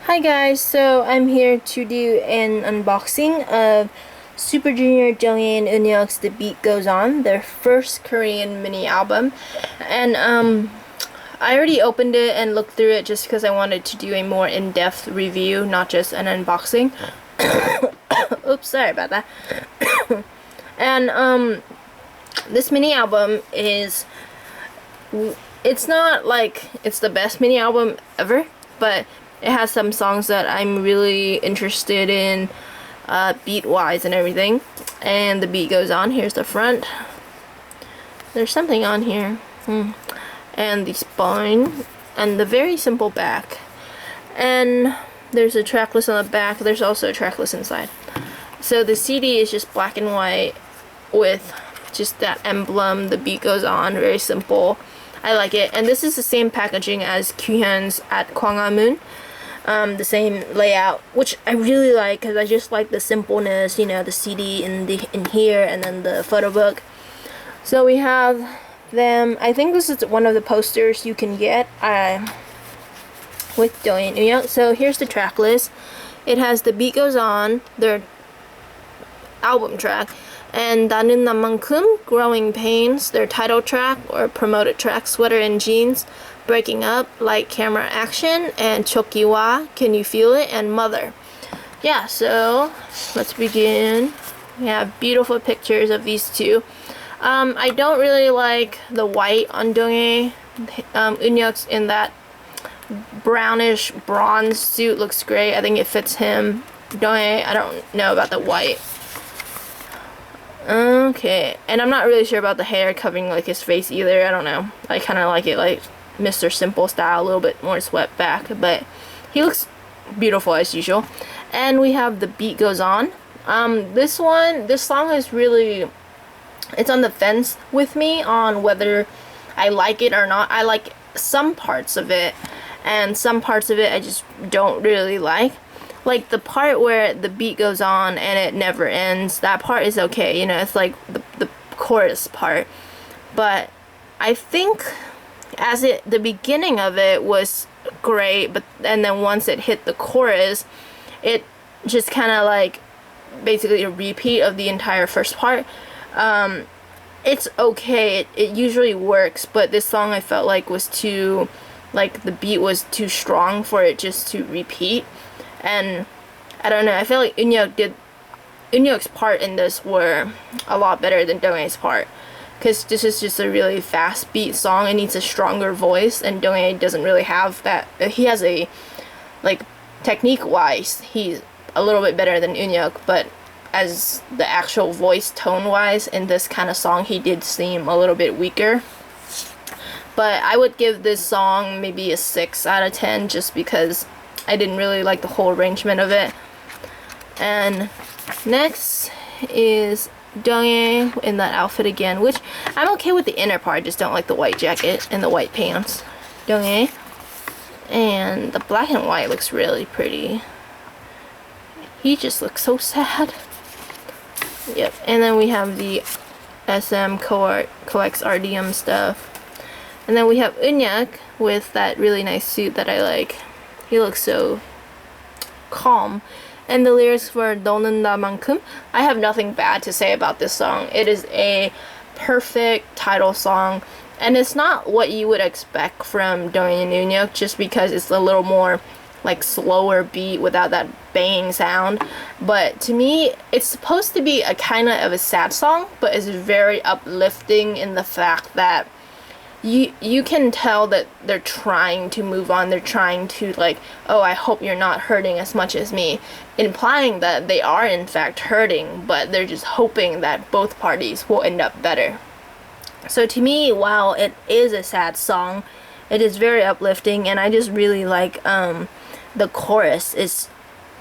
Hi guys, so I'm here to do an unboxing of Super Junior Donghae Eunhyuk's The Beat Goes On, their first Korean mini album. And I already opened it and looked through it just because I wanted to do a more in-depth review, not just an unboxing. Oops, sorry about that. And this mini album is, it's not like it's the best mini album ever, but it has some songs that I'm really interested in, beat-wise and everything. And the beat goes on. Here's the front. There's something on here. And the spine. And the very simple back. And there's a track list on the back. There's also a track list inside. So the CD is just black and white with just that emblem. The beat goes on. Very simple. I like it. And this is the same packaging as Kyuhyun's at Gwanghwamun. The same layout, which I really like because I just like the simpleness, you know, the CD in here and then the photo book. So we have them. I think this is one of the posters you can get with Donghae Eunhyuk. So here's the track list. It has The Beat Goes On, their album track, and 나는 나만큼, Growing Pains, their title track or promoted track, Sweater and Jeans, Breaking Up, Light Camera Action, and Chokiwa, Can You Feel It, and Mother. Yeah, so let's begin. We have beautiful pictures of these two. I don't really like the white on Donghae Eunhyuk's in that brownish bronze suit. Looks great. I think it fits him. Donghae, I don't know about the white. Okay, and I'm not really sure about the hair covering like his face either. I don't know. I kind of like it like Mr. Simple style, a little bit more swept back, but he looks beautiful as usual. And we have The Beat Goes On. This song is really, it's on the fence with me on whether I like it or not. I like some parts of it, and some parts of it I just don't really like. Like the part where the beat goes on and it never ends, that part is okay, you know, it's like the chorus part. But I think the beginning of it was great, and then once it hit the chorus, it just kind of like basically a repeat of the entire first part. It's okay, it usually works, but this song I felt like was too, like the beat was too strong for it just to repeat. And I don't know, I feel like Eunhyuk's part in this were a lot better than Donghae's part, because this is just a really fast beat song. It needs a stronger voice, and Donghae doesn't really have that. He has a, like, technique wise he's a little bit better than Eunhyuk, but as the actual voice tone wise in this kind of song he did seem a little bit weaker. But I would give this song maybe a 6 out of 10 just because I didn't really like the whole arrangement of it. And next is Donghae in that outfit again, which I'm okay with the inner part, I just don't like the white jacket and the white pants. Donghae. And the black and white looks really pretty. He just looks so sad. Yep. And then we have the SM Coax RDM stuff. And then we have Eunhyuk with that really nice suit that I like. He looks so calm. And the lyrics for 너는 나만큼, I have nothing bad to say about this song. It is a perfect title song, and it's not what you would expect from Donghae Eunhyuk just because it's a little more like slower beat without that banging sound. But to me, it's supposed to be a kind of a sad song, but it's very uplifting in the fact that you can tell that they're trying to move on. They're trying to, like, oh, I hope you're not hurting as much as me, implying that they are in fact hurting, but they're just hoping that both parties will end up better. So to me, while it is a sad song, it is very uplifting, and I just really like the chorus.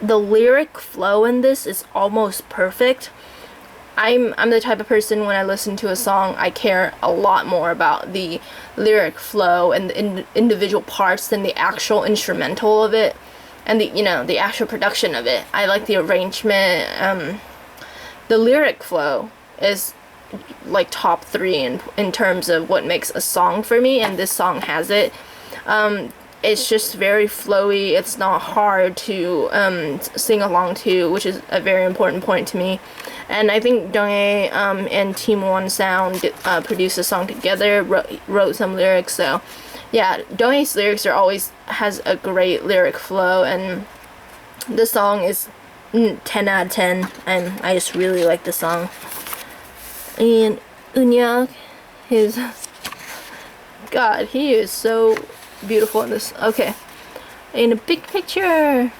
The lyric flow in this is almost perfect. I'm the type of person, when I listen to a song, I care a lot more about the lyric flow and the individual parts than the actual instrumental of it and the actual production of it. I like the arrangement. The lyric flow is like top 3 in terms of what makes a song for me, and this song has it. it's just very flowy. It's not hard to sing along to, which is a very important point to me. And I think Donghae and Team One Sound produced a song together, wrote some lyrics. So yeah, Donghae's lyrics are always has a great lyric flow, and this song is 10 out of 10, and I just really like the song. And Eunhyuk, God, he is so beautiful in this. Okay, in a big picture.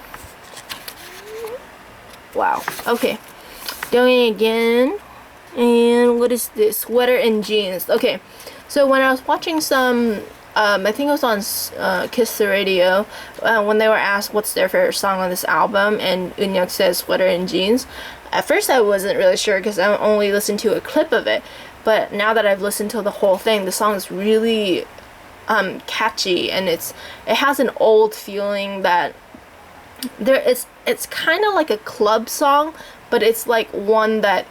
Wow. Okay, Donghae again. And what is this? Sweater and jeans. Okay, so when I was watching some, I think it was on Kiss the Radio, when they were asked what's their favorite song on this album, and Eunhyuk says Sweater and Jeans. At first I wasn't really sure because I only listened to a clip of it, but now that I've listened to the whole thing, the song is really catchy, and it has an old feeling that it's kind of like a club song, but it's like one that,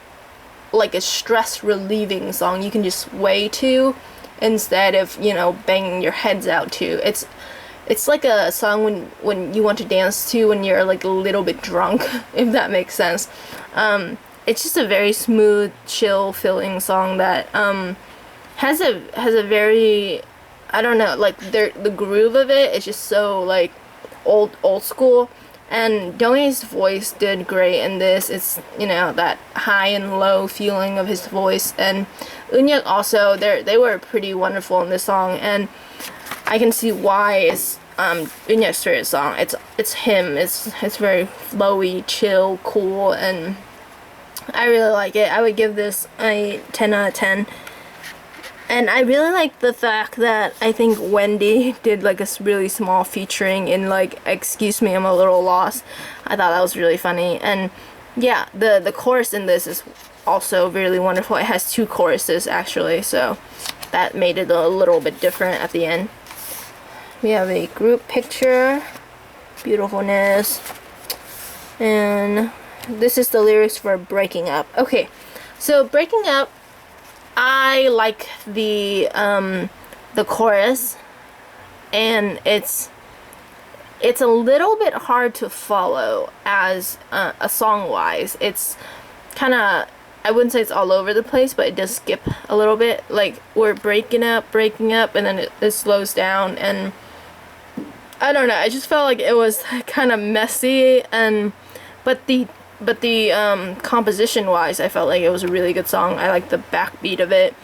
like a stress relieving song you can just sway to instead of, you know, banging your heads out to. It's like a song when you want to dance to when you're like a little bit drunk, if that makes sense. It's just a very smooth, chill feeling song that has a very, I don't know, like the groove of it is just so like old school. And Donghae's voice did great in this. It's, you know, that high and low feeling of his voice. And Eunhyuk also, they were pretty wonderful in this song. And I can see why it's Eunhyuk's favorite song. It's him. It's very flowy, chill, cool, and I really like it. I would give this a 10 out of 10. And I really like the fact that I think Wendy did like a really small featuring in like Excuse Me, I'm a Little Lost. I thought that was really funny. And yeah, the chorus in this is also really wonderful. It has 2 choruses actually, so that made it a little bit different at the end. We have a group picture, beautifulness, and this is the lyrics for Breaking Up. Okay, so Breaking Up, I like the chorus, and it's a little bit hard to follow as a song wise. It's kind of, I wouldn't say it's all over the place, but it does skip a little bit. Like we're breaking up, and then it slows down, and I don't know. I just felt like it was kind of messy, and but the composition wise, I felt like it was a really good song. I liked the backbeat of it.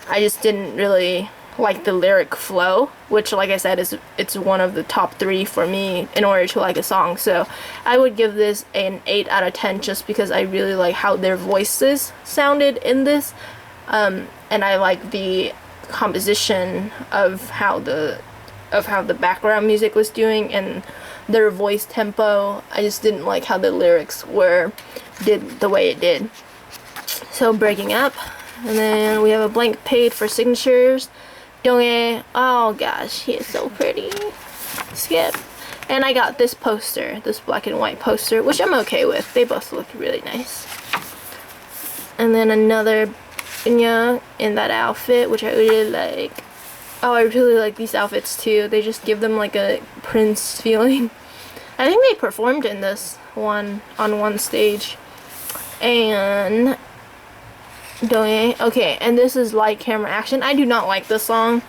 I just didn't really like the lyric flow, which, like I said, it's one of the top 3 for me in order to like a song. So I would give this an 8 out of 10 just because I really like how their voices sounded in this, and I like the composition of how the background music was doing and their voice tempo. I just didn't like how the lyrics did the way it did. So Breaking Up, and then we have a blank page for signatures. Donghae, oh gosh, he is so pretty. Skip. And I got this poster, this black and white poster, which I'm okay with. They both look really nice. And then another Eunhyuk in that outfit, which I really like. Oh, I really like these outfits too. They just give them like a Prince feeling. I think they performed in this one on one stage. And Donghae, okay, and this is Light Camera Action. I do not like this song,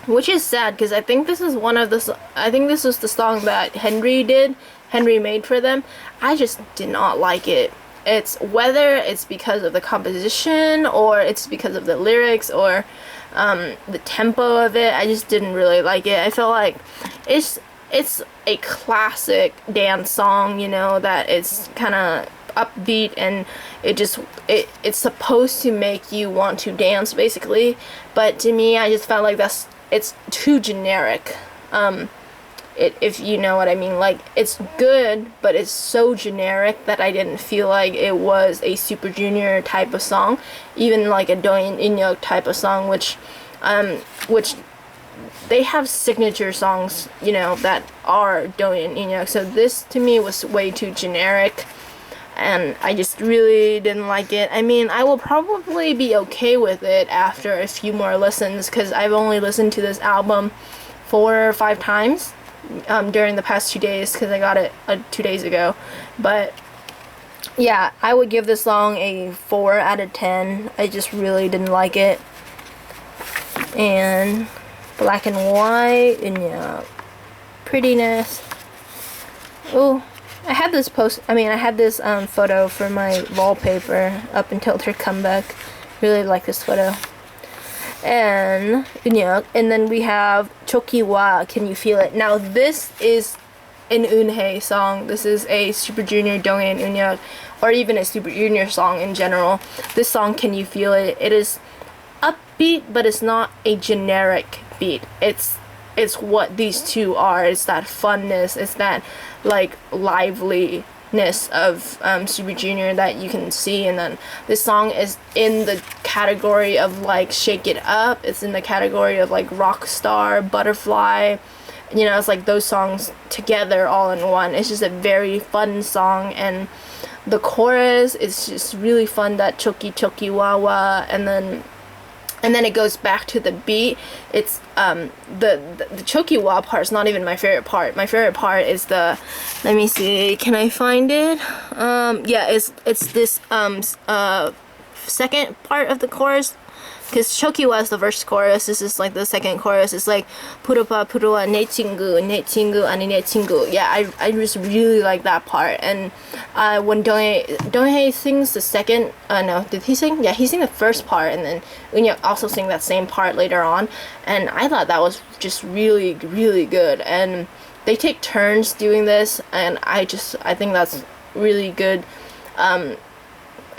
which is sad because I think this is this was the song that Henry made for them. I just did not like it. It's whether it's because of the composition or it's because of the lyrics or the tempo of it. I just didn't really like it. I felt like it's a classic dance song, you know, that it's kind of upbeat and it's supposed to make you want to dance basically, but to me I just felt like it's too generic. If you know what I mean, like it's good, but it's so generic that I didn't feel like it was a Super Junior type of song, even like a Donghae Eunhyuk type of song, which they have signature songs, you know, that are Donghae Eunhyuk. So this to me was way too generic, and I just really didn't like it. I mean, I will probably be okay with it after a few more listens, because I've only listened to this album 4 or 5 times during the past 2 days because I got it 2 days ago. But yeah, I would give this song a 4 out of 10. I just really didn't like it. And Black and White, and yeah, prettiness. Oh, I had this photo for my wallpaper up until their comeback. Really like this photo. And Eunhyuk, and then we have Chokiwa, Can You Feel It? Now this is an Eunhae song. This is a Super Junior, Donghae and Eunhyuk, or even a Super Junior song in general. This song, Can You Feel It? It is upbeat, but it's not a generic beat. It's what these two are. It's that funness. It's that like liveliness of Super Junior that you can see. And then this song is in the category of like Shake It Up. It's in the category of like Rockstar, Butterfly. You know, it's like those songs together all in one. It's just a very fun song, and the chorus is just really fun, that choki choki wawa, and then it goes back to the beat. It's the choki wa part is not even my favorite part. My favorite part is the, let me see, can I find it? Yeah, it's this second part of the chorus, because choki wa is the first chorus. This is like the second chorus. It's like purupa puruwa ne chingu ani ne chingu. Yeah, I just really like that part. And when Donghae sings the second, no, did he sing? Yeah, he sang the first part, and then Eunhyuk also sang that same part later on. And I thought that was just really, really good. And they take turns doing this, and I think that's really good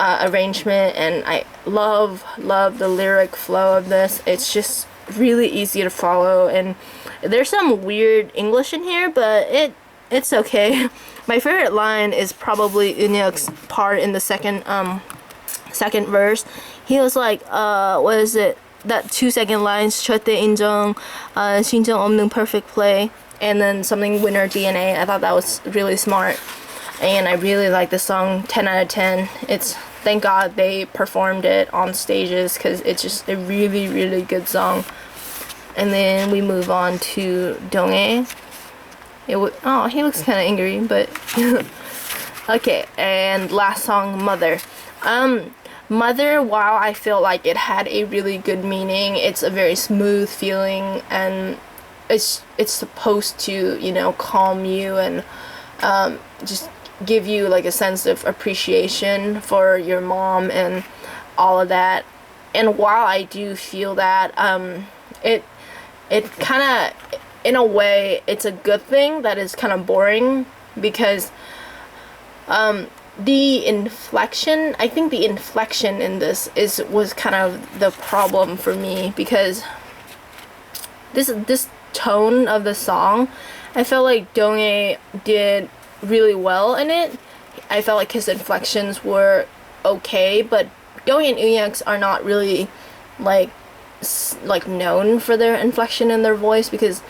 arrangement, and I love the lyric flow of this. It's just really easy to follow, and there's some weird English in here, but it's okay. My favorite line is probably Eunhyuk's part in the second verse. He was like, what is it? That 2-second lines, 절대 인정, 신정 없는 perfect play, and then something winner DNA. I thought that was really smart, and I really like the song. 10 out of 10. It's, thank God they performed it on stages, because it's just a really, really good song. And then we move on to Donghae. Oh, he looks kind of angry, but okay. And last song, Mother. Mother, while I feel like it had a really good meaning, it's a very smooth feeling, and it's supposed to, you know, calm you and just give you like a sense of appreciation for your mom and all of that. And while I do feel that, it kind of, in a way, it's a good thing that is kind of boring, because the inflection, I think the inflection in this was kind of the problem for me, because this tone of the song, I felt like Donghae did really well in it. I felt like his inflections were okay, but Donghae and Eunhyuk's are not really like known for their inflection in their voice, because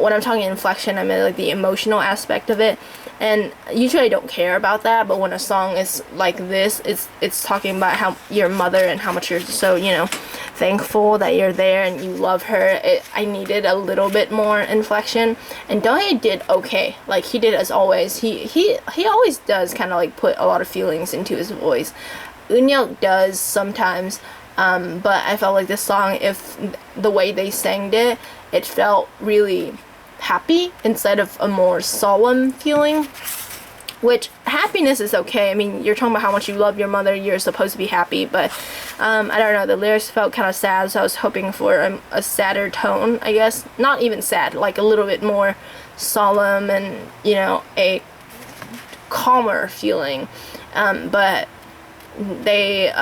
when I'm talking inflection, I mean like the emotional aspect of it. And usually I don't care about that, but when a song is like this, it's talking about how your mother and how much you're so, you know, thankful that you're there and you love her. I needed a little bit more inflection, and Donghae did okay. Like he did as always. He always does kind of like put a lot of feelings into his voice. Eunhyuk does sometimes, but I felt like this song, if the way they sang it, it felt really happy instead of a more solemn feeling, which happiness is okay. I mean, you're talking about how much you love your mother, you're supposed to be happy, but I don't know, the lyrics felt kind of sad, so I was hoping for a sadder tone, I guess. Not even sad, like a little bit more solemn and, you know, a calmer feeling. But they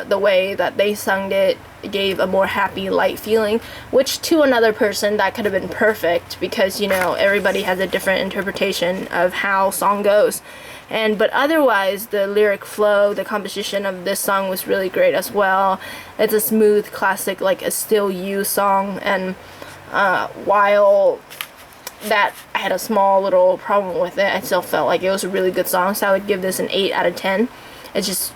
the way that they sung it gave a more happy, light feeling, which to another person that could have been perfect, because, you know, everybody has a different interpretation of how song goes. But otherwise, the lyric flow, the composition of this song was really great as well. It's a smooth, classic, like a Still You song, and while that I had a small little problem with it, I still felt like it was a really good song, so I would give this an 8 out of 10. It's just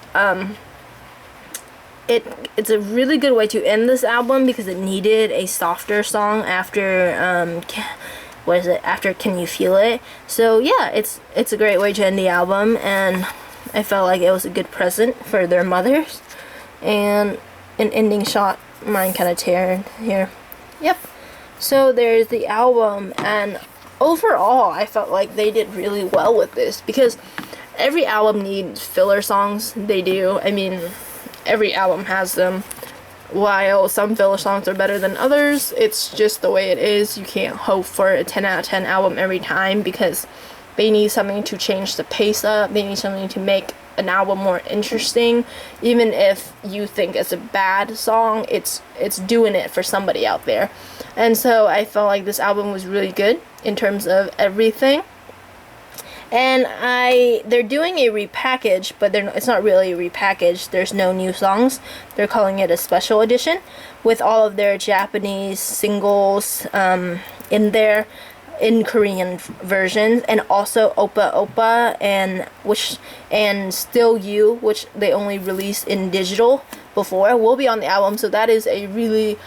it's a really good way to end this album because it needed a softer song after what is it, after Can You Feel It. So yeah, it's a great way to end the album, and I felt like it was a good present for their mothers. And an ending shot, mine kind of teared here. Yep. So there's the album, and overall I felt like they did really well with this because every album needs filler songs. They do. I mean, every album has them. While some filler songs are better than others, it's just the way it is. You can't hope for a 10 out of 10 album every time because they need something to change the pace up. They need something to make an album more interesting. Even if you think it's a bad song, it's doing it for somebody out there. And so I felt like this album was really good in terms of everything. And they're doing a repackage, but it's not really a repackage. There's no new songs. They're calling it a special edition with all of their Japanese singles in there in Korean versions, and also Oppa Oppa and Still You, which they only released in digital before, will be on the album. So that is a really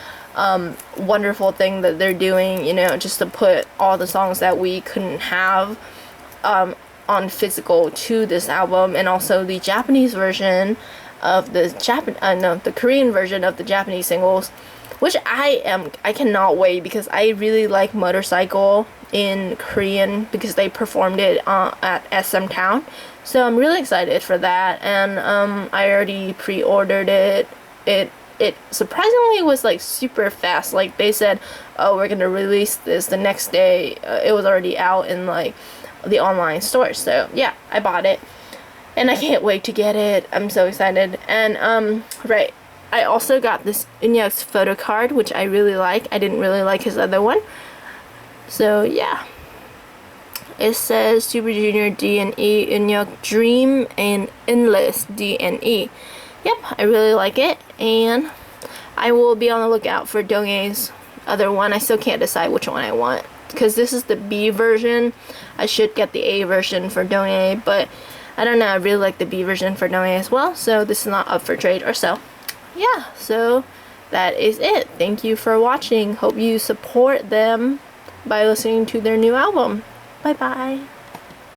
wonderful thing that they're doing, you know, just to put all the songs that we couldn't have on physical to this album, and also the Japanese version of the Korean version of the Japanese singles, which I cannot wait because I really like Motorcycle in Korean because they performed it at SM Town. So I'm really excited for that, and I already pre-ordered it. It surprisingly was like super fast. Like they said, oh, we're gonna release this the next day. It was already out in like the online store. So yeah, I bought it and I can't wait to get it. I'm so excited. And right, I also got this Eunhyuk's photo card, which I really like. I didn't really like his other one. So yeah, it says Super Junior D&E, Eunhyuk Dream, and Endless D&E. Yep, I really like it, and I will be on the lookout for Donghae's other one. I still can't decide which one I want because this is the B version. I should get the A version for Donghae, but I don't know. I really like the B version for Donghae as well, so this is not up for trade or sale. Yeah, so that is it. Thank you for watching. Hope you support them by listening to their new album. Bye bye.